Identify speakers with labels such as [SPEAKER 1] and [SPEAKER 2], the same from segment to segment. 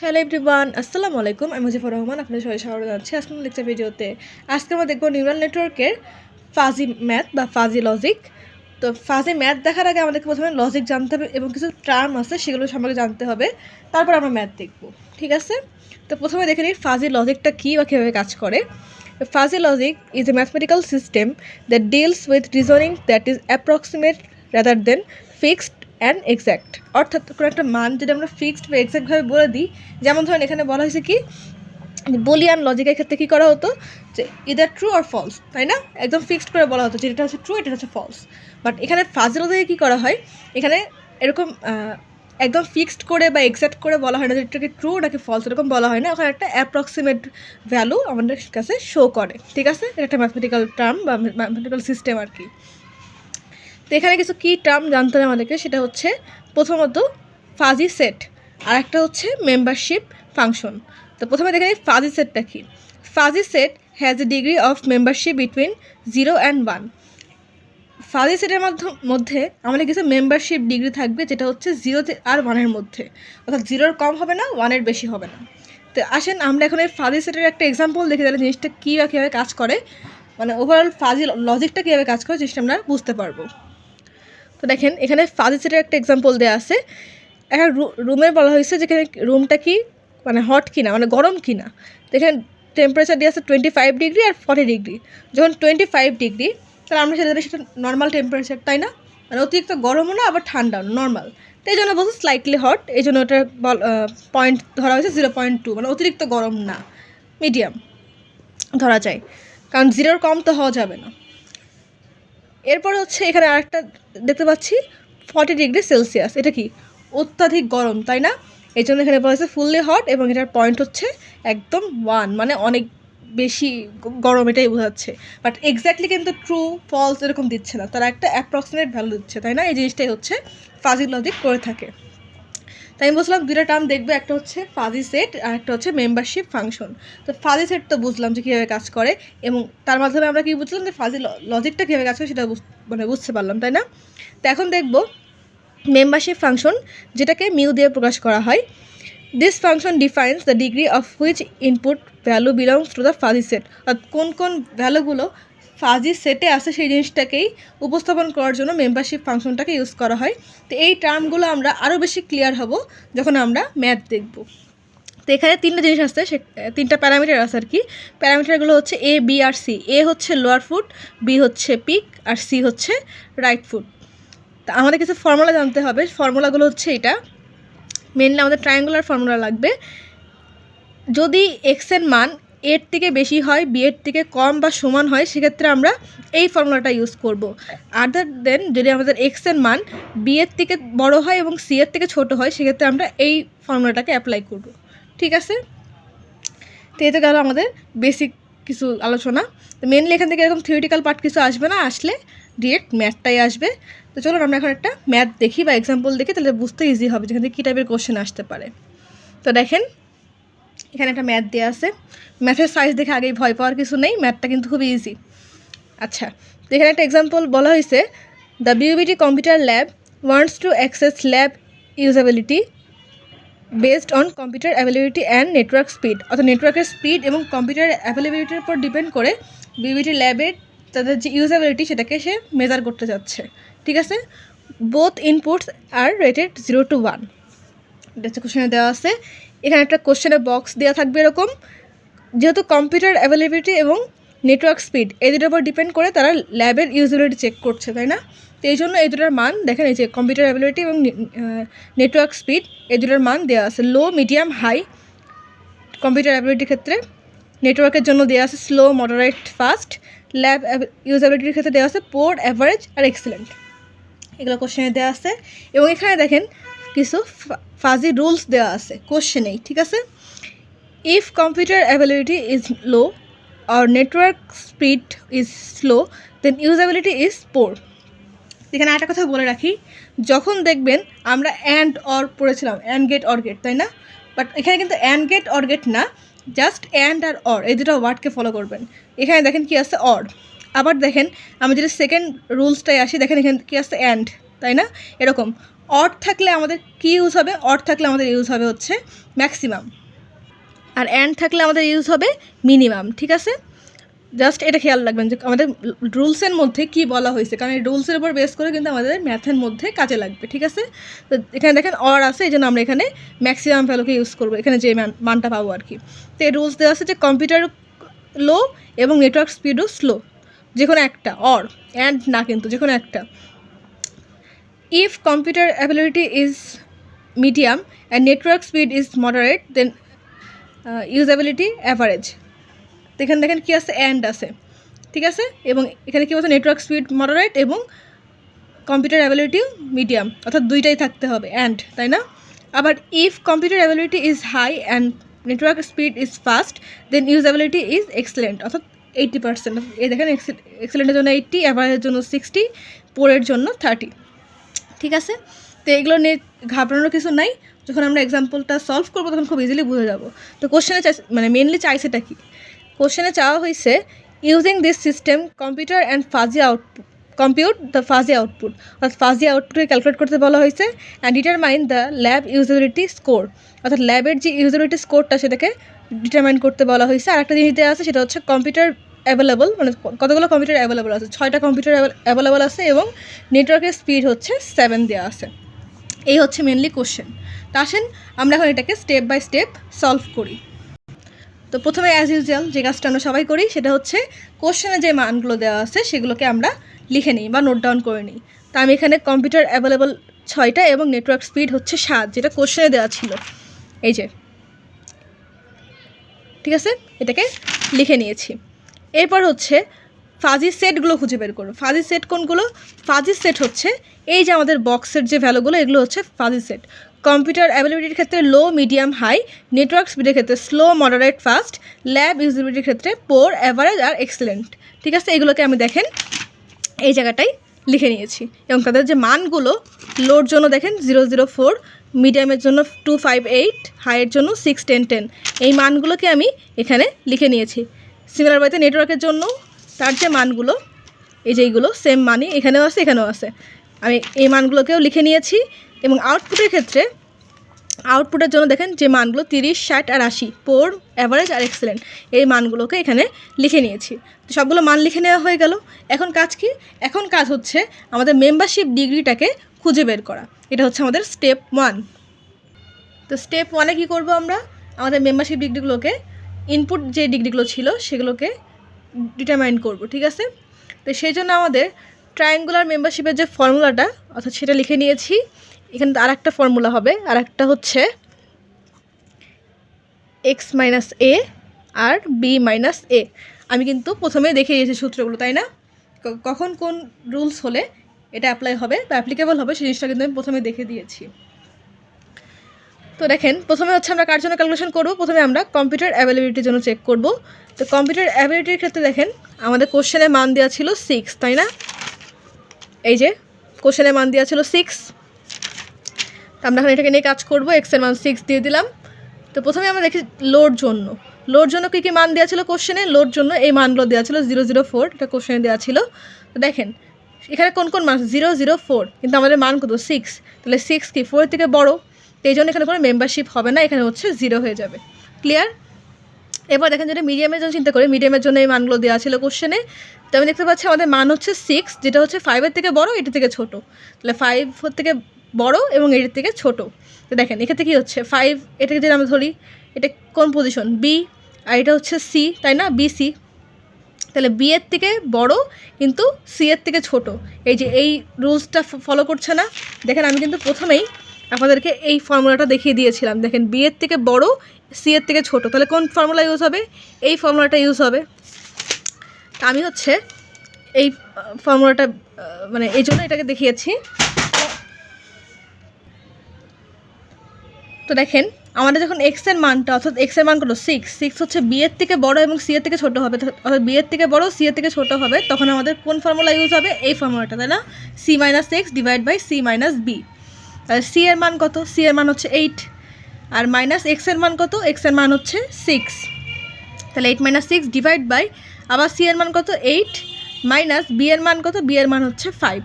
[SPEAKER 1] Hello everyone, আসসালামু আলাইকুম। আমি মুজিবুর রহমান, আপনাদের সবাই স্বাগত জানাচ্ছি আজকের লেকচার ভিডিওতে। আজকে আমরা দেখব নিউরাল নেটওয়ার্কের ফাজি ম্যাথ বা ফাজি লজিক। তো ফাজি ম্যাথ দেখার আগে আমাদেরকে প্রথমে লজিক জানতে হবে এবং কিছু টার্ম আছে সেগুলো সম্পর্কে জানতে হবে, তারপর আমরা ম্যাথ দেখব, ঠিক আছে? তো প্রথমে দেখে নিই ফাজি লজিকটা কী বা কীভাবে কাজ করে। Fuzzy logic is a mathematical system that deals with reasoning that is approximate rather than fixed and exact. অর্থাৎ কোনো একটা মান যদি আমরা ফিক্সড বা এক্স্যাক্টভাবে বলে দিই, যেমন ধরেন এখানে বলা হয়েছে কি বুলিয়ান লজিকের ক্ষেত্রে কী করা হতো যে ইদার ট্রু আর ফলস, তাই না? একদম ফিক্সড করে বলা হতো যে এটা হচ্ছে ট্রু, এটা হচ্ছে ফলস। বাট এখানে ফাজি লজিকে কী করা হয়, এখানে এরকম একদম ফিক্সড করে বা এক্স্যাক্ট করে বলা হয় না যে এটাকে ট্রু নাকি ফলস, এরকম বলা হয় না। ওখানে একটা অ্যাপ্রক্সিমেট ভ্যালু আমাদের কাছে শো করে, ঠিক আছে? এটা একটা ম্যাথমেটিক্যাল টার্ম বা ম্যাথমেটিক্যাল সিস্টেম আর কি। তো এখানে কিছু কী টার্ম জানতে হবে আমাদেরকে, সেটা হচ্ছে প্রথমত ফাজি সেট, আর একটা হচ্ছে মেম্বারশিপ ফাংশন। তো প্রথমে দেখে নিই ফাজি সেটটা কি। Fuzzy set has a degree of membership between 0 and 1। Fuzzy সেটের মধ্যে আমাদের কিছু মেম্বারশিপ ডিগ্রি থাকবে, যেটা হচ্ছে 0 আর 1-এর মধ্যে, অর্থাৎ 0-র কম হবে না, 1-এর বেশি হবে না। তো আসেন আমরা এখন এই ফাজি সেটের একটা এক্সাম্পল দেখে তাহলে জিনিসটা কী বা কীভাবে কাজ করে, মানে ওভারঅল ফাজি লজিকটা কীভাবে কাজ করে জিনিসটা আমরা বুঝতে পারবো। তো দেখেন এখানে ফাজি সেটের একটা এক্সাম্পল দেওয়া আছে। একটা রুমে বলা হয়েছে যেখানে রুমটা কি মানে হট কিনা, মানে গরম কিনা। তো এখানে টেম্পারেচার দেওয়া আছে 25 ডিগ্রি আর 40 ডিগ্রি। যখন 25 ডিগ্রি, তাহলে আমরা সেটা নর্মাল টেম্পারেচার, তাই না? মানে অতিরিক্ত গরমও না, আবার ঠান্ডাও না, নর্মাল। তো এই জন্য বলছে স্লাইটলি হট, এই জন্য ওটার পয়েন্ট ধরা হয়েছে 0.2, মানে অতিরিক্ত গরম না, মিডিয়াম ধরা যায়, কারণ 0-র কম তো হওয়া যাবে না। এরপরে হচ্ছে এখানে আরেকটা দেখতে পাচ্ছি 40 ডিগ্রি সেলসিয়াস, এটা কি অত্যাধিক গরম, তাই না? এই জন্য এখানে বলা হয়েছে ফুললি হট এবং এটার পয়েন্ট হচ্ছে একদম 1, মানে অনেক বেশি গরম, এটাই বোঝাচ্ছে। বাট এক্স্যাক্টলি কিন্তু ট্রু ফলস এরকম দিচ্ছে না, তারা একটা অ্যাপ্রক্সিমেট ভ্যালু দিচ্ছে, তাই না? এই জিনিসটাই হচ্ছে ফাজি লজিক করে থাকে। তাই আমি বলছিলাম দুইটা টার্ম দেখবে, একটা হচ্ছে ফাজি সেট আর একটা হচ্ছে মেম্বারশিপ ফাংশন। তো ফাজি সেট তো বুঝলাম যে কীভাবে কাজ করে, এবং তার মাধ্যমে আমরা কী বুঝলাম যে ফাজি লজিকটা কীভাবে কাজ করে সেটা বুঝতে পারলাম, তাই না? তো এখন দেখব মেম্বারশিপ ফাংশন, যেটাকে মিউ দিয়ে প্রকাশ করা হয়। This function defines the degree of which input value belongs to the fuzzy set. অর্থাৎ কোন কোন ভ্যালুগুলো ফাজি সেটে আসে সেই জিনিসটাকেই উপস্থাপন করার জন্য মেম্বারশিপ ফাংশনটাকে ইউজ করা হয়। তো এই টার্মগুলো আমরা আরও বেশি ক্লিয়ার হব যখন আমরা ম্যাথ দেখব। তো এখানে তিনটা জিনিস আছে, তিনটা প্যারামিটার আছে আর কি। প্যারামিটারগুলো হচ্ছে এ, বি আর সি। এ হচ্ছে লোয়ার ফুট, বি হচ্ছে পিক, আর সি হচ্ছে রাইট ফুট। তা আমাদের কিছু ফর্মুলা জানতে হবে। ফর্মুলাগুলো হচ্ছে এটা, মেনলি আমাদের ট্রায়াঙ্গুলার ফর্মুলা লাগবে। যদি এক্সের মান এর থেকে বেশি হয়, বি এর থেকে কম বা সমান হয়, সেক্ষেত্রে আমরা এই ফর্মুলাটা ইউজ করব। আদার দেন যদি আমাদের এক্সের মান বি এর থেকে বড় হয় এবং সি এর থেকে ছোট হয়, সেক্ষেত্রে আমরা এই ফর্মুলাটাকে অ্যাপ্লাই করব, ঠিক আছে? তো এতে গেল আমাদের বেসিক কিছু আলোচনা। তো মেনলি এখান থেকে এরকম থিওরিটিক্যাল পার্ট কিছু আসবে না, আসলে ডিরেক্ট ম্যাথটাই আসবে। তো চলুন আমরা এখন একটা ম্যাথ দেখি বা এক্সাম্পল দেখি, তাহলে বুঝতে ইজি হবে যেখান থেকে কী টাইপের কোশ্চেন আসতে পারে। তো দেখেন এখানে একটা ম্যাথ দেওয়া আছে। ম্যাথের সাইজ দেখে আগেই ভয় পাওয়ার কিছু নেই, ম্যাথটা কিন্তু খুবই ইজি। আচ্ছা, তো এখানে একটা এক্সাম্পল বলা হয়েছে, the বিউবিটি computer lab wants to access lab usability based on computer availability and network speed. অর্থাৎ নেটওয়ার্কের স্পিড এবং কম্পিউটার অ্যাভেলেবিলিটির উপর ডিপেন্ড করে বিউবিটি ল্যাবের তাদের যে ইউজেবিলিটি সেটাকে সে মেজার করতে যাচ্ছে, ঠিক আছে? Both inputs are rated 0 to 1। এটা হচ্ছে কোশ্চেনে দেওয়া আছে। এখানে একটা কোশ্চেনের বক্স দেওয়া থাকবে এরকম, যেহেতু কম্পিউটার অ্যাভেলেবিলিটি এবং নেটওয়ার্ক স্পিড এই দুটোর উপর ডিপেন্ড করে তারা ল্যাবের ইউজেবিলিটি চেক করছে, তাই না? তো এই জন্য এই দুটোর মান দেখেন, এই যে কম্পিউটার অ্যাভেলেবিলিটি এবং নেটওয়ার্ক স্পিড এই দুটোর মান দেওয়া আছে লো, মিডিয়াম, হাই। কম্পিউটার অ্যাভেলেবিলিটির ক্ষেত্রে নেটওয়ার্কের জন্য দেওয়া আছে স্লো, মডারেট, ফাস্ট। ল্যাব ইউজেবিলিটির ক্ষেত্রে দেওয়া আছে পোর, অ্যাভারেজ আর এক্সেলেন্ট। এগুলো কোশ্চেনে দেওয়া আছে। এবং এখানে দেখেন কিছু ফাজি রুলস দেওয়া আছে কোশ্চেনেই, ঠিক আছে? If computer availability is low or network speed is slow then usability is poor। এখানে একটা কথা বলে রাখি, যখন দেখবেন আমরা অ্যান্ড অর পড়েছিলাম, অ্যান্ড গেট অর গেট, তাই না? বাট এখানে কিন্তু অ্যান্ড গেট অর গেট না, জাস্ট অ্যান্ড আর অর, এই দুটো ওয়ার্ডকে ফলো করবেন। এখানে দেখেন কি আছে, অর। আবার দেখেন আমি যদি সেকেন্ড রুলসটাই আসি, দেখেন এখানে কি আছে, অ্যান্ড, তাই না? এরকম অড থাকলে আমাদের কী ইউজ হবে? অড থাকলে আমাদের ইউজ হবে হচ্ছে ম্যাক্সিমাম, আর অ্যান্ড থাকলে আমাদের ইউজ হবে মিনিমাম। ঠিক আছে, জাস্ট এটা খেয়াল রাখবেন যে আমাদের রুলসের মধ্যে কি বলা হয়েছে, কারণ এই রুলসের উপর বেস করে কিন্তু আমাদের ম্যাথের মধ্যে কাজে লাগবে। ঠিক আছে, তো এখানে দেখেন অর আছে, এই জন্য আমরা এখানে ম্যাক্সিমাম ভ্যালুকে ইউজ করবো, এখানে যে মানটা পাবো আর কি। তো এই রুলস দেওয়া আছে যে কম্পিউটার লো এবং নেটওয়ার্ক স্পিডও স্লো, যে কোনো একটা, অর অ্যান্ড না, কিন্তু যে কোনো একটা। If computer ability is medium and network speed is moderate then usability average. তো এখানে দেখেন কী আছে? অ্যান্ড আছে। ঠিক আছে, এবং এখানে কী বলছে? নেটওয়ার্ক স্পিড মডারেট এবং কম্পিউটার অ্যাবিলিটিও মিডিয়াম, অর্থাৎ দুইটাই থাকতে হবে অ্যান্ড, তাই না? আবার if computer ability is high and network speed is fast then usability is excellent, অর্থাৎ 80%। এই দেখেন এক্সেলেন্টের জন্য 80, অ্যাভারেজের জন্য 60, পোরের জন্য 30। ঠিক আছে, তো এগুলো নিয়ে ঘাবড়ানোর কিছু নাই, যখন আমরা এক্সাম্পলটা সলভ করবো তখন খুব ইজিলি বুঝে যাবো। তো কোশ্চেনে মানে মেনলি চাইছেটা কি? কোশ্চেনে চাওয়া হয়েছে using this system computer and fuzzy output compute the fuzzy output, অর্থাৎ ফাজি আউটপুটকে ক্যালকুলেট করতে বলা হয়েছে, and determine the lab usability score, অর্থাৎ ল্যাবের যে ইউজেবিলিটি স্কোরটা সেটাকে ডিটারমাইন করতে বলা হয়েছে। আর একটা জিনিস দেওয়া আছে, সেটা হচ্ছে কম্পিউটার অ্যাভেলেবল, মানে কতগুলো কম্পিউটার অ্যাভেলেবল আছে, 6টা কম্পিউটার অ্যাভেলেবল আছে, এবং নেটওয়ার্কের স্পিড হচ্ছে 7 দেওয়া আছে। এই হচ্ছে মেনলি কোশ্চেন। তা আসেন আমরা এখন এটাকে স্টেপ বাই স্টেপ সলভ করি। তো প্রথমে অ্যাজ ইউজুয়াল যে কাজটা আমরা সবাই করি, সেটা হচ্ছে কোশ্চেনে যে মানগুলো দেওয়া আছে সেগুলোকে আমরা লিখে নিই বা নোট ডাউন করে নিই। তা আমি এখানে কম্পিউটার অ্যাভেলেবল 6টা এবং নেটওয়ার্ক স্পিড হচ্ছে 7, যেটা কোশ্চেনে দেওয়া ছিল, এই যে। ঠিক আছে, এটাকে লিখে নিয়েছি। এরপর হচ্ছে ফাজি সেটগুলো খুঁজে বের করো। ফাজি সেট কোনগুলো? ফাজি সেট হচ্ছে এই যে আমাদের বক্সের যে ভ্যালুগুলো, এগুলো হচ্ছে ফাজি সেট। কম্পিউটার অ্যাবিলিটির ক্ষেত্রে লো, মিডিয়াম, হাই, নেটওয়ার্ক স্পিডের ক্ষেত্রে স্লো, মডারেট, ফাস্ট, ল্যাব ইউজিবিলিটির ক্ষেত্রে পোর, অ্যাভারেজ আর এক্সেলেন্ট। ঠিক আছে, এগুলোকে আমি দেখেন এই জায়গাটায় লিখে নিয়েছি, এবং তাদের যে মানগুলো, লোর জন্য দেখেন 004, মিডিয়ামের জন্য 258, হাইয়ের জন্য 6, 10, 10, এই মানগুলোকে আমি এখানে লিখে নিয়েছি। সিমিলার ওয়েতে নেটওয়ার্কের জন্য তার যে মানগুলো, এই যে এইগুলো সেম মানই এখানেও আছে, এখানেও আছে, আমি এই মানগুলোকেও লিখে নিয়েছি। এবং আউটপুটের ক্ষেত্রে আউটপুটের জন্য দেখেন যে মানগুলো 30, 60 আর 80, পোর, অ্যাভারেজ আর এক্সেলেন্ট, এই মানগুলোকে এখানে লিখে নিয়েছি। তো সবগুলো মান লিখে নেওয়া হয়ে গেল। এখন কাজ কি? এখন কাজ হচ্ছে আমাদের মেম্বারশিপ ডিগ্রিটাকে খুঁজে বের করা। এটা হচ্ছে আমাদের স্টেপ 1। তো স্টেপ 1-এ কী করবো? আমরা আমাদের মেম্বারশিপ ডিগ্রিগুলোকে, ইনপুট যে ডিগ্রিগুলো ছিল সেগুলোকে ডিটারমাইন করব। ঠিক আছে, তো সেই জন্য আমাদের ট্রায়াঙ্গুলার মেম্বারশিপের যে ফর্মুলাটা, অর্থাৎ সেটা লিখে নিয়েছি। এখানে আর একটা ফর্মুলা হবে, আর একটা হচ্ছে এক্স মাইনাস এ আর বি মাইনাস এ। আমি কিন্তু প্রথমে দেখে দিয়েছি সূত্রগুলো, তাই না? কখন কোন রুলস হলে এটা অ্যাপ্লাই হবে বা অ্যাপ্লিকেবল হবে সেই জিনিসটা কিন্তু আমি প্রথমে দেখে দিয়েছি। তো দেখেন, প্রথমে হচ্ছে আমরা কার জন্য ক্যালকুলেশন করব? প্রথমে আমরা কম্পিউটার অ্যাভেলেবিলিটির জন্য চেক করব। তো কম্পিউটার অ্যাভেলেবিলিটির ক্ষেত্রে দেখেন আমাদের কোশ্চেনে মান দেওয়া ছিল 6, তাই না? এই যে কোশ্চেনে মান দেওয়া ছিল 6, তো আমরা এখন এটাকে নিয়ে কাজ করব। এক্সের মান 6 দিয়ে দিলাম। তো প্রথমে আমরা দেখি লোর জন্য কী কী মান দেওয়া ছিল কোশ্চেনে। লোর জন্য এই মানগুলো দেওয়া ছিল 004, এটা কোশ্চেনে দেওয়া ছিল। তো দেখেন এখানে কোন কোন মান? 004, কিন্তু আমাদের মান কত? 6, তাহলে 6 কি 4 থেকে বড়, তো এই জন্য এখানে কোনো মেম্বারশিপ হবে না, এখানে হচ্ছে 0 হয়ে যাবে। ক্লিয়ার? এবার দেখেন যেটা মিডিয়ামের জন্য চিন্তা করি, মিডিয়ামের জন্য এই মানগুলো দেওয়া ছিল কোশ্চেনে। তো আমি দেখতে পাচ্ছি আমাদের মান হচ্ছে 6, যেটা হচ্ছে 5-এর থেকে বড়, এটি থেকে ছোট, তাহলে 5 থেকে বড় এবং এটির থেকে ছোট। তো দেখেন এক্ষেত্রে কী হচ্ছে? 5 এটাকে যদি আমরা ধরি, এটা কোন পজিশন? বি, আর এটা হচ্ছে সি, তাই না? বি সি, তাহলে বি এর থেকে বড় কিন্তু সি এর থেকে ছোট। এই যে এই রুলসটা ফলো করছে না। দেখেন আমি কিন্তু প্রথমেই আপনাদেরকে এই ফর্মুলাটা দেখিয়ে দিয়েছিলাম। দেখেন বি এর থেকে বড়, সি এর থেকে ছোট, তাহলে কোন ফর্মুলা ইউজ হবে? এই ফর্মুলাটা ইউজ হবে। আমি হচ্ছে এই ফর্মুলাটা মানে এই জন্য এটাকে দেখিয়েছি। তো দেখেন আমাদের যখন এক্সের মানটা, অর্থাৎ এক্সের মান কত? 6 হচ্ছে বি এর থেকে বড় এবং সি এর থেকে ছোট হবে, অর্থাৎ বি এর থেকে বড়, সি এর থেকে ছোট হবে, তখন আমাদের কোন ফর্মুলা ইউজ হবে? এই ফর্মুলাটা, তাই না? C minus X divide by C minus B. তাহলে সি এর মান কত? সি এর মান হচ্ছে 8, আর মাইনাস এক্সের মান কত? এক্সের মান হচ্ছে 6, তাহলে 8 মাইনাস 6 ডিভাইড বাই আবার সি এর মান কত? 8, মাইনাস বি এর মান কত? বি এর মান হচ্ছে 5।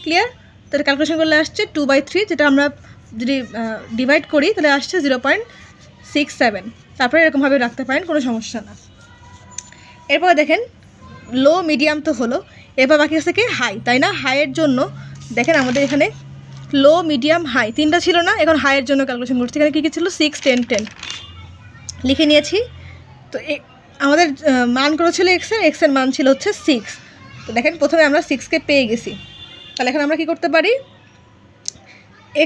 [SPEAKER 1] ক্লিয়ার? তাহলে ক্যালকুলেশন করলে আসছে 2/3, যেটা আমরা যদি ডিভাইড করি তাহলে আসছে 0.67। তারপরে এরকমভাবে রাখতে পারেন, কোনো সমস্যা না। এরপর দেখেন লো মিডিয়াম তো হলো, এরপর বাকি আছে কি হাই, তাই না? হাইয়ের জন্য দেখেন আমাদের এখানে লো মিডিয়াম হাই তিনটা ছিল না, এখন হাইয়ের জন্য ক্যালকুলেশন করছি। এখানে কী কী ছিল? 6, 10, 10 লিখে নিয়েছি। তো আমাদের মান করেছিল এক্সের মান ছিল হচ্ছে 6। তো দেখেন প্রথমে আমরা 6কে পেয়ে গেছি, তাহলে এখন আমরা কী করতে পারি?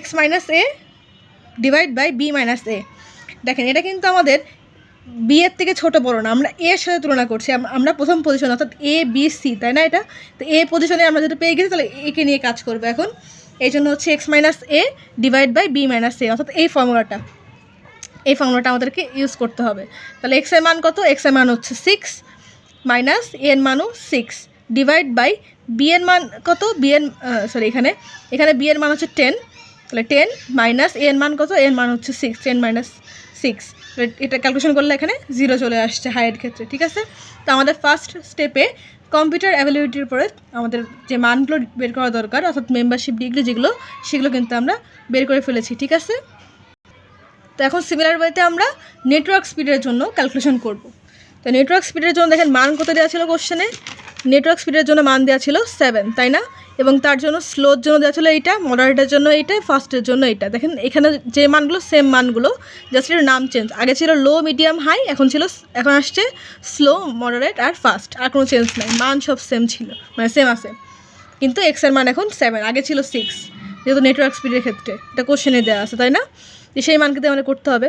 [SPEAKER 1] x minus a divide by b minus a. দেখেন এটা কিন্তু আমাদের বি এর থেকে ছোটো বড় না, আমরা এর সাথে তুলনা করছি। আমরা প্রথম পজিশন অর্থাৎ এ বি সি, তাই না? এটা তো এ পজিশনে আমরা যেটা পেয়ে গেছি, তাহলে একে নিয়ে কাজ করবে এখন। এই জন্য হচ্ছে x minus a divide by b minus a, অর্থাৎ এই ফর্মুলাটা আমাদেরকে ইউজ করতে হবে। তাহলে এক্স এর মান কত? এক্স এর মান হচ্ছে 6 মাইনাস এ এর মানও 6 ডিভাইড বাই বি এর মান কত? এখানে বি এর মান হচ্ছে 10, তাহলে 10 মাইনাস এ এর মান কত? এর মান হচ্ছে 6, 10 মাইনাস 6। এটা ক্যালকুলেশন করলে এখানে 0 চলে আসছে হাইয়ের ক্ষেত্রে, ঠিক আছে? তো আমাদের ফার্স্ট স্টেপে কম্পিউটার অ্যাভেলেবিলিটির উপরে আমাদের যে মানগুলো বের করা দরকার, অর্থাৎ মেম্বারশিপ ডিগ্রি সেগুলো কিন্তু আমরা বের করে ফেলেছি, ঠিক আছে? তো এখন সিমিলার ওয়েতে আমরা নেটওয়ার্ক স্পিডের জন্য ক্যালকুলেশন করব। তো নেটওয়ার্ক স্পিডের জন্য দেখেন মান কত দেওয়া ছিল কোশ্চেনে? নেটওয়ার্ক স্পিডের জন্য মান দেওয়া ছিল 7, তাই না? এবং তার জন্য স্লোর জন্য দেওয়া ছিল এইটা, মডারেটের জন্য এইটা, ফাস্টের জন্য এইটা। দেখেন এখানে যে মানগুলো সেম মানগুলো, জাস্ট এর নাম চেঞ্জ। আগে ছিল লো মিডিয়াম হাই, এখন আসছে স্লো মডারেট আর ফাস্ট, আর কোনো চেঞ্জ নাই, মান সব সেম ছিল, মানে সেম আছে। কিন্তু এক্সের মান এখন 7, আগে ছিল 6, যেহেতু নেটওয়ার্ক স্পিডের ক্ষেত্রে এটা কোশ্চেনে দেওয়া আছে, তাই না? যে সেই মানকে আমাদের করতে হবে।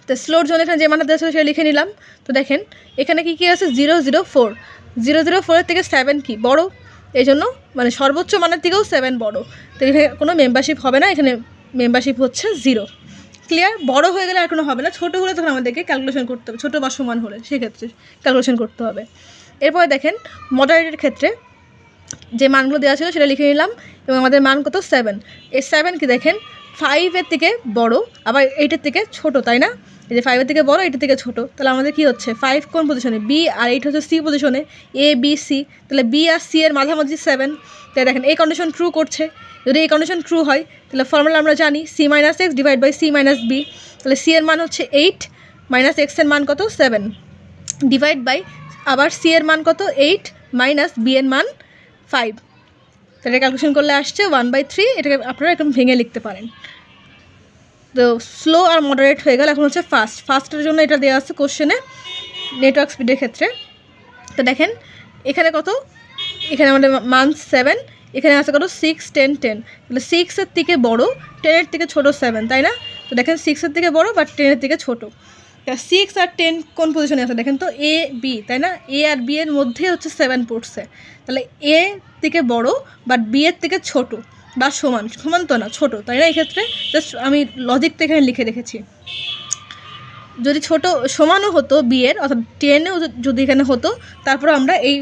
[SPEAKER 1] তো স্লোর জন্য এখানে যে মানটা দেওয়া ছিল সেটা লিখে নিলাম। তো দেখেন এখানে কী আছে? 004, 004-এর থেকে 7 কি বড়, এই জন্য মানে সর্বোচ্চ মানের থেকেও 7 বড়। তো এখানে কোনো মেম্বারশিপ হবে না, এখানে মেম্বারশিপ হচ্ছে 0। ক্লিয়ার? বড় হয়ে গেলে আর কোনো হবে না, ছোটো হলে তখন আমাদেরকে ক্যালকুলেশন করতে হবে, ছোটো বা সমান হলে সেক্ষেত্রে ক্যালকুলেশন করতে হবে। এরপরে দেখেন মডারেটের ক্ষেত্রে যে মানগুলো দেওয়া ছিল সেটা লিখে নিলাম, এবং আমাদের মান কত? 7। এই 7 কি দেখেন 5-এর থেকে বড়, আবার 8-এর থেকে ছোটো, তাই না? এই যে 5-এর থেকে বড়, 8-এর থেকে ছোটো, তাহলে আমাদের কী হচ্ছে? 5 কোন পজিশনে? বি, আর 8 হচ্ছে সি পজিশনে, এ বি সি। তাহলে বি আর সি এর মাঝামাঝি 7। তাই দেখেন এই কন্ডিশন ট্রু করছে। যদি এই কন্ডিশন ট্রু হয় তাহলে ফর্মুলা আমরা জানি C minus X divide by C minus B. তাহলে সি এর মান হচ্ছে 8 মাইনাস এক্সের মান কত? 7 ডিভাইড বাই আবার সি এর মান কত? 8 মাইনাস বি এর মান 5। তাহলে ক্যালকুলেশন করলে আসছে 1/3। এটাকে আপনারা একদম ভেঙে লিখতে পারেন। তো স্লো আর মডারেট হয়ে গেল, এখন হচ্ছে ফাস্টের জন্য এটা দেওয়া আছে কোশ্চেনে নেটওয়ার্ক স্পিডের ক্ষেত্রে। তো দেখেন এখানে কত? এখানে আমাদের মান 7, এখানে আছে কত? 6, 10, 10। তাহলে 6-এর থেকে বড়, 10-এর থেকে ছোটো 7, তাই না? তো দেখেন 6-এর থেকে বড় বাট 10-এর থেকে ছোটো। 6 আর 10 কোন পজিশনে আছে দেখেন তো? এ বি, তাই না? এ আর বি এর মধ্যে হচ্ছে 7 পড়ছে, তাহলে এ থেকে বড় বাট বি এর থেকে ছোট বা সমান তো না, ছোট, তাই না? এই ক্ষেত্রে জাস্ট আমি লজিকটা এখানে লিখে রেখেছি। যদি সমানও হতো বি এর, অর্থাৎ 10-এও যদি এখানে হতো, তারপরে আমরা এই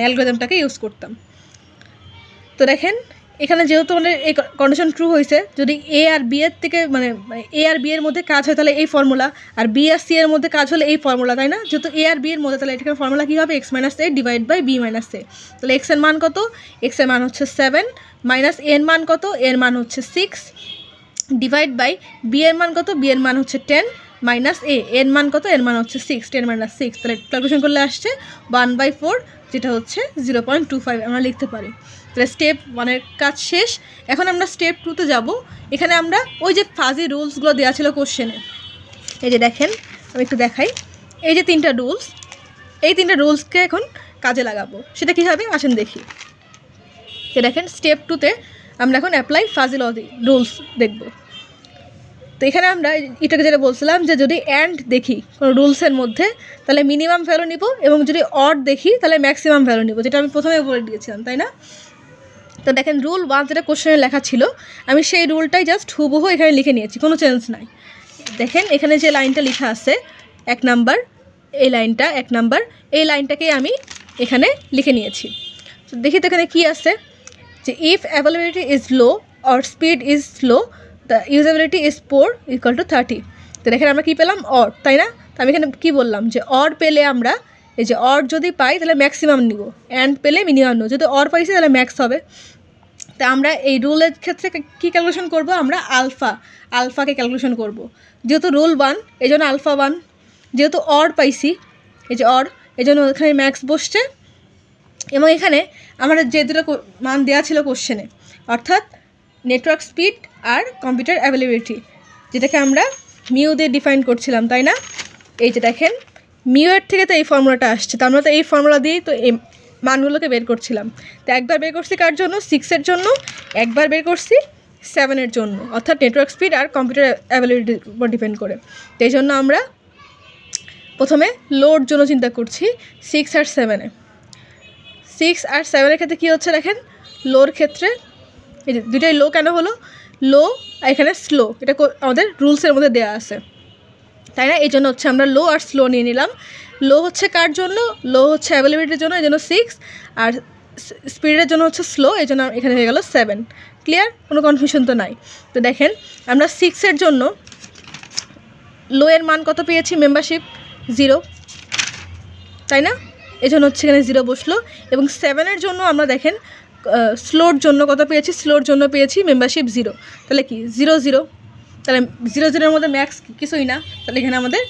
[SPEAKER 1] অ্যালগরিদমটাকে ইউজ করতাম। তো দেখেন এখানে যেহেতু আমাদের এই কন্ডিশন ট্রু হয়েছে, যদি এ আর বি এর থেকে এ আর বি এর মধ্যে কাজ হয় তাহলে এই ফর্মুলা, আর বি আর সি এর মধ্যে কাজ হলে এই ফর্মুলা, তাই না? যেহেতু এ আর বি এর মধ্যে, তাহলে এখানে ফর্মুলা কী হবে? X minus a divide by b minus a. তাহলে এক্সের মান কত? এক্সের মান হচ্ছে 7 মাইনাস এর মান কত? এর মান হচ্ছে 6 ডিভাইড বাই বি এর মান কত? বি এর মান হচ্ছে 10 মাইনাস এর মান কত? এর মান হচ্ছে 6, 10 মাইনাস 6। তাহলে ক্যালকুলেশন করলে আসছে 1/4, যেটা হচ্ছে 0.25 আমরা লিখতে পারি। তাহলে স্টেপ 1-এর কাজ শেষ। এখন আমরা স্টেপ 2-তে যাব। এখানে আমরা ওই যে ফাজি রুলসগুলো দেওয়া ছিল কোশ্চেনে, এই যে দেখেন আমি একটু দেখাই, এই যে 3টা রুলস, এই 3টা রুলসকে এখন কাজে লাগাবো। সেটা কীভাবে আসেন দেখি। তো দেখেন স্টেপ 2-তে আমরা এখন অ্যাপ্লাই ফাজি রুলস দেখব। তো এখানে আমরা এটাকে যেটা বলছিলাম যে যদি অ্যান্ড দেখি কোনো রুলসের মধ্যে তাহলে মিনিমাম ভ্যালু নিব, এবং যদি অড দেখি তাহলে ম্যাক্সিমাম ভ্যালু নিব, যেটা আমি প্রথমে বলে দিয়েছিলাম, তাই না? তো দেখেন রুল 1 যেটা কোশ্চেনে লেখা ছিল, আমি সেই রুলটাই জাস্ট হুবহু এখানে লিখে নিয়েছি, কোনো চেঞ্জ নাই। দেখেন এখানে যে লাইনটা লেখা আছে 1 নাম্বার, এই লাইনটা 1 নাম্বার, এই লাইনটাকেই আমি এখানে লিখে নিয়েছি। তো দেখি তো এখানে কী আছে, যে if availability is low or speed is slow the usability is poor equal to 30। তো দেখেন আমরা কী পেলাম? অড, তাই না? তো আমি এখানে কী বললাম, যে অড পেলে আমরা এই যে অড যদি পাই তাহলে ম্যাক্সিমাম নিব, অ্যান্ড পেলে মিনিমাম নেব। যদি অড পাইছি তাহলে ম্যাক্স হবে। তা আমরা এই রুলের ক্ষেত্রে কী ক্যালকুলেশন করব, আমরা আলফাকে ক্যালকুলেশন করব। যেহেতু রুল 1 এই জন্য আলফা 1, যেহেতু অর পাইছি, এই যে অর, এই জন্য এখানে ম্যাক্স বসছে। এবং এখানে আমরা যে দুটো মান দেওয়া ছিল কোশ্চেনে, অর্থাৎ নেটওয়ার্ক স্পিড আর কম্পিউটার অ্যাভেলেবিলিটি, যেটাকে আমরা মিউ দিয়ে ডিফাইন করছিলাম, তাই না? এই যে দেখেন মিউ এর থেকে তো এই ফর্মুলাটা আসছে, তো আমরা তো এই ফর্মুলা দিয়েই তো এই মানগুলোকে বের করছিলাম। তো একবার বের করছি কার জন্য, 6-এর জন্য, একবার বের করছি 7-এর জন্য, অর্থাৎ নেটওয়ার্ক স্পিড আর কম্পিউটার অ্যাভেলেবিলিটির উপর ডিপেন্ড করে। তো এই জন্য আমরা প্রথমে লোর জন্য চিন্তা করছি 6 আর 7-এ। 6 আর 7-এর ক্ষেত্রে কী হচ্ছে দেখেন, লোর ক্ষেত্রে এই যে দুইটাই লো কেন হলো, লো আর এখানে স্লো, এটা আমাদের রুলসের মধ্যে দেওয়া আছে, তাই না? এই জন্য হচ্ছে আমরা লো আর স্লো নিয়ে নিলাম। লো হচ্ছে কার জন্য, লো হচ্ছে অ্যাভেলেবিলিটির জন্য, এই জন্য 6, আর স্পিডের জন্য হচ্ছে স্লো, এই জন্য এখানে হয়ে গেল 7। ক্লিয়ার? কোনো কনফিউশন তো নাই। তো দেখেন আমরা 6-এর জন্য লো এর মান কত পেয়েছি, মেম্বারশিপ 0, তাই না? এই জন্য হচ্ছে এখানে 0 বসলো। এবং 7-এর জন্য আমরা দেখেন স্লোর জন্য কত পেয়েছি, স্লোর জন্য পেয়েছি মেম্বারশিপ 0, তাহলে কি 0 0, তাহলে 0 0-এর মধ্যে ম্যাক্স কিছুই না, তাহলে এখানে আমাদের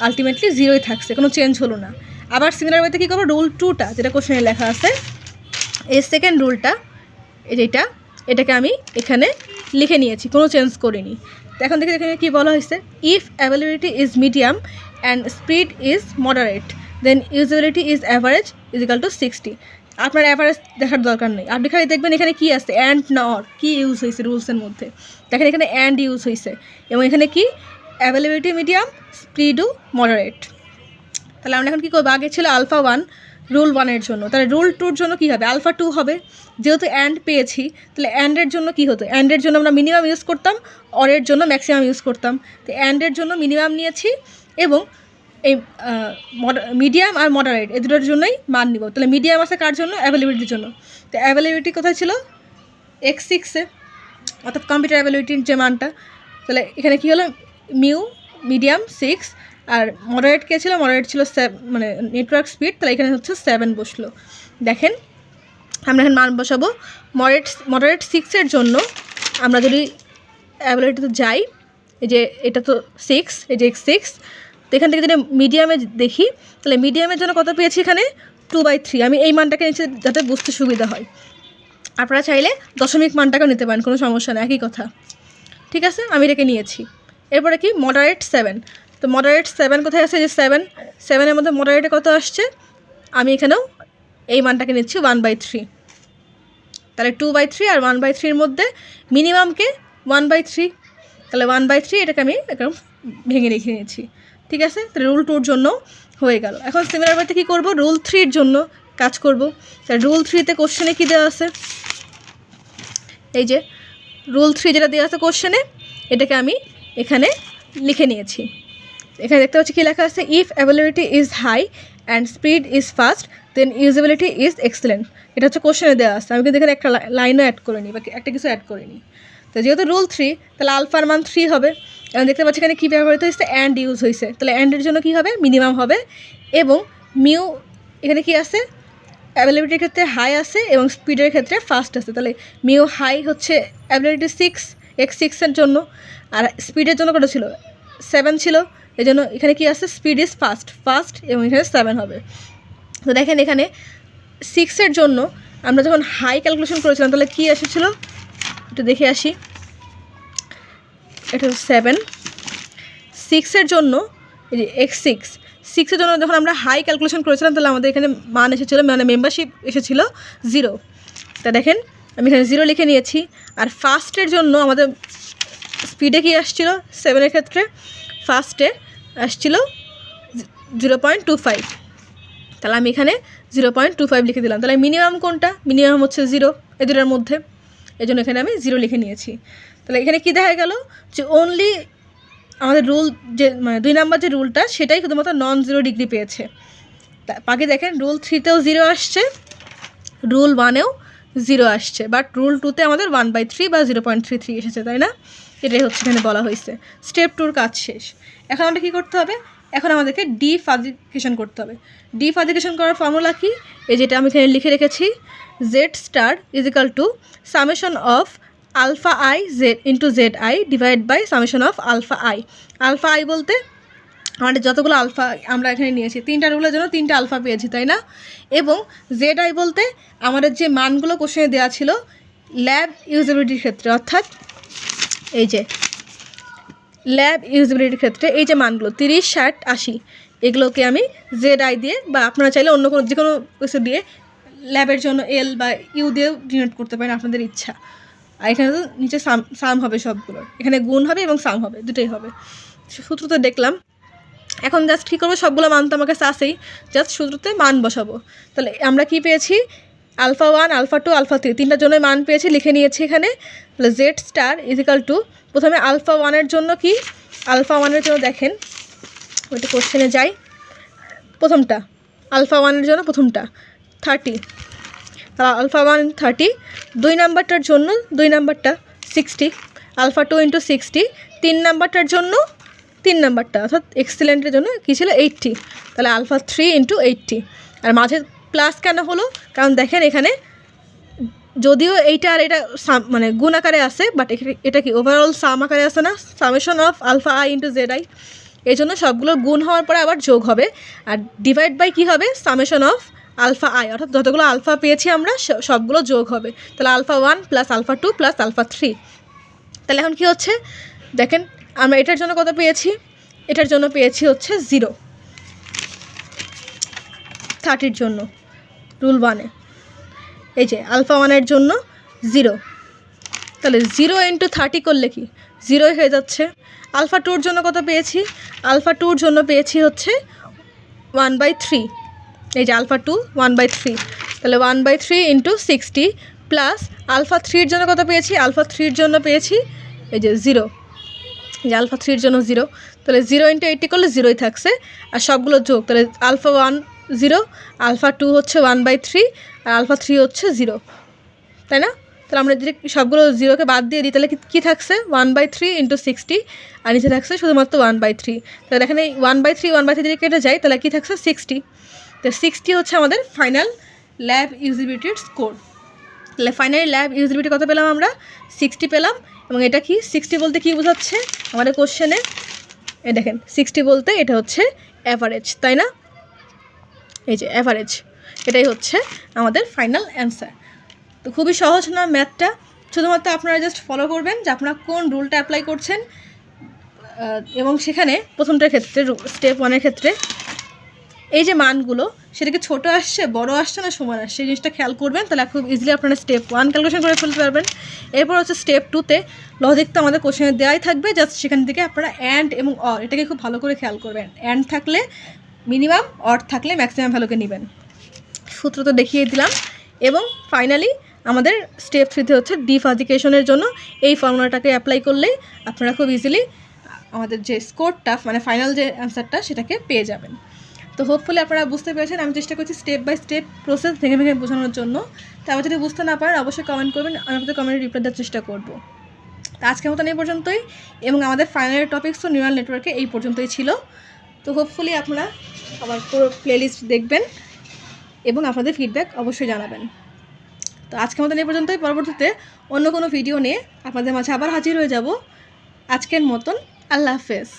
[SPEAKER 1] আলটিমেটলি 0ই থাকছে, কোনো চেঞ্জ হলো না। আবার সিমিলার ওয়েতে কী করবো, রুল 2টা যেটা কোশ্চেনে লেখা আছে, এই সেকেন্ড রুলটা যেটা, এটাকে আমি এখানে লিখে নিয়েছি, কোনো চেঞ্জ করিনি। তো এখন দেখে এখানে কী বলা হয়েছে, if availability is medium and speed is moderate then usability is average is equal to 60। আপনার অ্যাভারেজ দেখার দরকার নেই, আপনি খালি দেখবেন এখানে কী আছে, অ্যান্ড না অর, কী ইউজ হয়েছে রুলসের মধ্যে। দেখেন এখানে অ্যান্ড ইউজ হয়েছে, এবং এখানে কি অ্যাভেলেবিলিটি মিডিয়াম, স্পিডও মডারেট। তাহলে আমরা এখন কী করবো, আগে ছিল আলফা 1 রুল 1-এর জন্য, তাহলে রুল 2-র জন্য কী হবে, আলফা 2 হবে। যেহেতু অ্যান্ড পেয়েছি, তাহলে অ্যান্ডের জন্য কী হতো, অ্যান্ডের জন্য আমরা মিনিমাম ইউজ করতাম, অরের জন্য ম্যাক্সিমাম ইউজ করতাম। তো অ্যান্ডের জন্য মিনিমাম নিয়েছি, এবং এই মিডিয়াম আর মডারেট এই দুটোর জন্যই মান নিব। তাহলে মিডিয়াম আছে কার জন্য, অ্যাভেলেবিলিটির জন্য। তো অ্যাভেলেবিলিটি কোথায় ছিল, x6-এ, অর্থাৎ কম্পিউটার অ্যাভেলেবিলিটির যে মানটা। তাহলে এখানে কী হলো, মিউ মিডিয়াম 6, আর মডারেট কে ছিল, মডারেট ছিল মানে নেটওয়ার্ক স্পিড, তাহলে এখানে হচ্ছে 7 বসলো। দেখেন আমরা এখানে মান বসাবো, মডারেট 6-এর জন্য আমরা যদি অ্যাভেলেবিলিটিতে যাই, এই যে এটা তো 6, এই যে x6, তো এখান থেকে যদি মিডিয়ামে দেখি, তাহলে মিডিয়ামের জন্য কত পেয়েছি, এখানে 2/3। আমি এই মানটাকে নিচে যাতে বুঝতে সুবিধা হয়, আপনারা চাইলে দশমিক মানটাকেও নিতে পারেন, কোনো সমস্যা নেই, একই কথা। ঠিক আছে, আমি এটাকে নিয়েছি। এরপরে কি মডারেট 7, তো মডারেট 7 কোথায় আছে, যে 7-এর মধ্যে মডারেটে কত আসছে, আমি এখানেও এই মানটাকে নিচ্ছি 1/3। তাহলে 2/3 আর 1/3-এর মধ্যে মিনিমামকে 1/3, তাহলে 1/3 এটাকে আমি একদম ভেঙে রেখে নিয়েছি। ঠিক আছে, তাহলে রুল 2-র জন্য হয়ে গেল। এখন সিমিলার ওয়েতে কী করবো, রুল 3-র জন্য কাজ করব। তাহলে রুল 3-তে কোশ্চেনে কী দেওয়া আছে, এই যে রুল 3 যেটা দেওয়া আছে কোশ্চেনে, এটাকে আমি এখানে লিখে নিয়েছি। এখানে দেখতে পাচ্ছি কী লেখা আছে, if availability is high and speed is fast then usability is excellent. এটা হচ্ছে কোশ্চেনে দেওয়া আছে, আমি কিন্তু এখানে একটা লাইনও অ্যাড করিনি বা একটা কিছু অ্যাড করিনি। তো যেহেতু রুল 3, তাহলে আলফার মান 3 হবে। এবং দেখতে পাচ্ছি এখানে কী ব্যবহৃত হয়েছে, অ্যান্ড ইউজ হয়েছে, তাহলে অ্যান্ডের জন্য কী হবে, মিনিমাম হবে। এবং মিউ এখানে কি আছে, অ্যাভেলেবিলিটির ক্ষেত্রে হাই আছে এবং স্পিডের ক্ষেত্রে ফাস্ট আছে, তাহলে মিউ হাই হচ্ছে অ্যাভেলেবিলিটি 6 x6-এর জন্য, আর স্পিডের জন্য কত ছিল, 7 ছিল, এই জন্য এখানে কি আছে, স্পিড ইজ ফাস্ট এবং এখানে 7 হবে। তো দেখেন এখানে 6-এর জন্য আমরা যখন হাই ক্যালকুলেশন করেছিলাম, তাহলে কী এসেছিলো একটু দেখে আসি, এটা 7, 6-এর জন্য এই যে x6-এর জন্য যখন আমরা হাই ক্যালকুলেশন করেছিলাম, তাহলে আমাদের এখানে মান এসেছিলো, মানে মেম্বারশিপ এসেছিলো 0। তা দেখেন আমি এখানে 0 লিখে নিয়েছি। আর ফাস্টের জন্য আমাদের স্পিডে কি আসছিলো, 7-এর ক্ষেত্রে ফাস্টে আসছিলো 0.25, তাহলে আমি এখানে 0.25 লিখে দিলাম। তাহলে মিনিমাম কোনটা, মিনিমাম হচ্ছে 0 এই দুটার মধ্যে, এই জন্য এখানে আমি 0 লিখে নিয়েছি। তাহলে এখানে কি দেখা গেল, যে অনলি আমাদের রুল যে মানে 2 নাম্বার যে রুলটা, সেটাই শুধুমাত্র নন 0 ডিগ্রি পেয়েছে। বাকি দেখেন রুল 3-তেও 0 আসছে, রুল 1-এও 0 আসছে, বাট রুল 2-তে আমাদের 1/3 বা 0.33 এসেছে, তাই না? এটাই হচ্ছে এখানে বলা হয়েছে। স্টেপ 2-র কাজ শেষ। এখন আমরা কী করতে হবে, এখন আমাদেরকে ডিফাজিকেশন করতে হবে। ডিফাজিকেশন করার ফর্মুলা কি, এই যেটা আমি এখানে লিখে রেখেছি, Z star is equal to summation of alpha I Z into Z I divide by summation of alpha I. Alpha I বলতে আমাদের যতগুলো আলফা আমরা এখানে নিয়েছি, 3টা রুলের জন্য 3টে আলফা পেয়েছি, তাই না? এবং জেড আই বলতে আমাদের যে মানগুলো কোশ্চেনে দেওয়া ছিল ল্যাব ইউজেবিলিটির ক্ষেত্রে, অর্থাৎ এই যে ল্যাব ইউজেবিলিটির ক্ষেত্রে এই যে মানগুলো 30, 60, 80 এগুলোকে আমি জেড আই দিয়ে বা আপনারা চাইলে অন্য কোনো যে কোনো কিছু দিয়ে ল্যাবের জন্য এল বা ইউ দিয়েও ডিনোট করতে পারেন, আপনাদের ইচ্ছা। আর এখানে তো নিচে সাম হবে সবগুলোর, এখানে গুণ হবে এবং সাম হবে, দুটোই হবে। সূত্রতে দেখলাম। এখন জাস্ট কী করবো, সবগুলো মান তো আমার কাছে আসেই, জাস্ট সূত্রতে মান বসাবো। তাহলে আমরা কি পেয়েছি, আলফা 1, আলফা 2, আলফা 3 তিনটার জন্য মান পেয়েছি, লিখে নিয়েছি এখানে। তাহলে Z star is equal two, প্রথমে আলফা 1-এর জন্য কি, আলফা 1-এর জন্য দেখেন ওইটা কোশ্চেনে যাই, প্রথমটা আলফা 1-এর জন্য প্রথমটা 30, তাহলে আলফা 1 30, 2 নাম্বারটার জন্য 2 নাম্বারটা 60, আলফা 2 ইন্টু 60, 3 নাম্বারটার জন্য 3 নাম্বারটা অর্থাৎ এক্সিলেন্টের জন্য কী ছিল 80, তাহলে আলফা 3 ইন্টু 80। আর মাঝে প্লাস কেন হলো, কারণ দেখেন এখানে যদিও এইটা আর এটা মানে গুণ আকারে আসে, বাট এটা কি ওভারঅল সাম আকারে আসে না, summation of alpha I into Z I, এই জন্য সবগুলো গুণ হওয়ার পরে আবার যোগ হবে। আর ডিভাইড বাই কী হবে, সামেশন অফ আলফা আই, অর্থাৎ যতগুলো আলফা পেয়েছি আমরা সবগুলো যোগ হবে। তাহলে alpha 1 plus alpha 2 plus alpha 3। তাহলে এখন কী হচ্ছে দেখেন, আমরা এটার জন্য কত পেয়েছি, এটার জন্য পেয়েছি হচ্ছে 0, 30-র জন্য রুল 1-এ এই যে আলফা 1-এর জন্য 0, তাহলে 0 ইন্টু 30 করলে কি 0 হয়ে যাচ্ছে। আলফা 2-র জন্য কত পেয়েছি, আলফা 2-র জন্য পেয়েছি হচ্ছে 1/3, এই যে আলফা 2 1/3, তাহলে 1/3 ইন্টু 60 প্লাস আলফা 3-র জন্য কত পেয়েছি, আলফা 3-র জন্য পেয়েছি এই যে 0, এই যে আলফা 3-র জন্য 0, তাহলে 0 ইন্টু 80 করলে 0ই থাকছে, আর সবগুলো যোগ, তাহলে আলফা 1 0, আলফা 2 হচ্ছে 1/3, আর আলফা 3 হচ্ছে 0, তাই না? তাহলে আমরা যদি সবগুলো 0কে বাদ দিয়ে দিই তাহলে কী থাকছে 1/3 ইন্টু 60, আর নিচে থাকছে শুধুমাত্র 1/3। তাহলে এখানে 1/3 1/3 যদি কেটে যায় তাহলে কী থাকছে 60। তো 60 হচ্ছে আমাদের ফাইনাল ল্যাব ইউজিবিলিটির স্কোর। তাহলে ফাইনালি ল্যাব ইউজিবিলিটি কত পেলাম আমরা, 60 পেলাম। এবং এটা কি 60 বলতে কী বোঝাচ্ছে আমাদের কোশ্চেনে, এই দেখেন 60 বলতে এটা হচ্ছে অ্যাভারেজ, তাই না? এই যে অ্যাভারেজ, এটাই হচ্ছে আমাদের ফাইনাল অ্যান্সার। তো খুবই সহজ না ম্যাথটা, শুধুমাত্র আপনারা জাস্ট ফলো করবেন যে আপনারা কোন রুলটা অ্যাপ্লাই করছেন। এবং সেখানে প্রথমটার ক্ষেত্রে স্টেপ 1-এর ক্ষেত্রে এই যে মানগুলো সেটা কি ছোটো আসছে, বড় আসছে না সমান আসছে, এই জিনিসটা খেয়াল করবেন, তাহলে খুব ইজিলি আপনারা স্টেপ 1 ক্যালকুলেশন করে ফেলতে পারবেন। এরপর হচ্ছে স্টেপ 2-তে লজিক তো আমাদের কোশ্চেনে দেওয়াই থাকবে, জাস্ট সেখান থেকে আপনারা অ্যান্ড এবং অর এটাকে খুব ভালো করে খেয়াল করবেন। অ্যান্ড থাকলে মিনিমাম, অর থাকলে ম্যাক্সিমাম ভ্যালুকে নেবেন, সূত্র তো দেখিয়ে দিলাম। এবং ফাইনালি আমাদের স্টেপ 3-তে হচ্ছে ডিফাজিকেশনের জন্য এই ফর্মুলাটাকে অ্যাপ্লাই করলেই আপনারা খুব ইজিলি আমাদের যে স্কোরটা মানে ফাইনাল যে অ্যান্সারটা সেটাকে পেয়ে যাবেন। তো হোপফুলি আপনারা বুঝতে পেরেছেন, আমি চেষ্টা করছি স্টেপ বাই স্টেপ প্রসেস ভেঙে ভেঙে বোঝানোর জন্য। তারপর যদি বুঝতে না পারেন অবশ্যই কমেন্ট করবেন, আমি আপনাদের কমেন্টে রিপ্লাই দেওয়ার চেষ্টা করব। তো আজকের মতন এই পর্যন্তই, এবং আমাদের ফাইনাল টপিকসও নিউরাল নেটওয়ার্কে এই পর্যন্তই ছিল। তো হোপফুলি আপনারা আমার পুরো প্লেলিস্ট দেখবেন এবং আপনাদের ফিডব্যাক অবশ্যই জানাবেন। তো আজকের মতন এই পর্যন্তই, পরবর্তীতে অন্য কোনো ভিডিও নিয়ে আপনাদের মাঝে আবার হাজির হয়ে যাব। আজকের মতন আল্লাহ হাফেজ।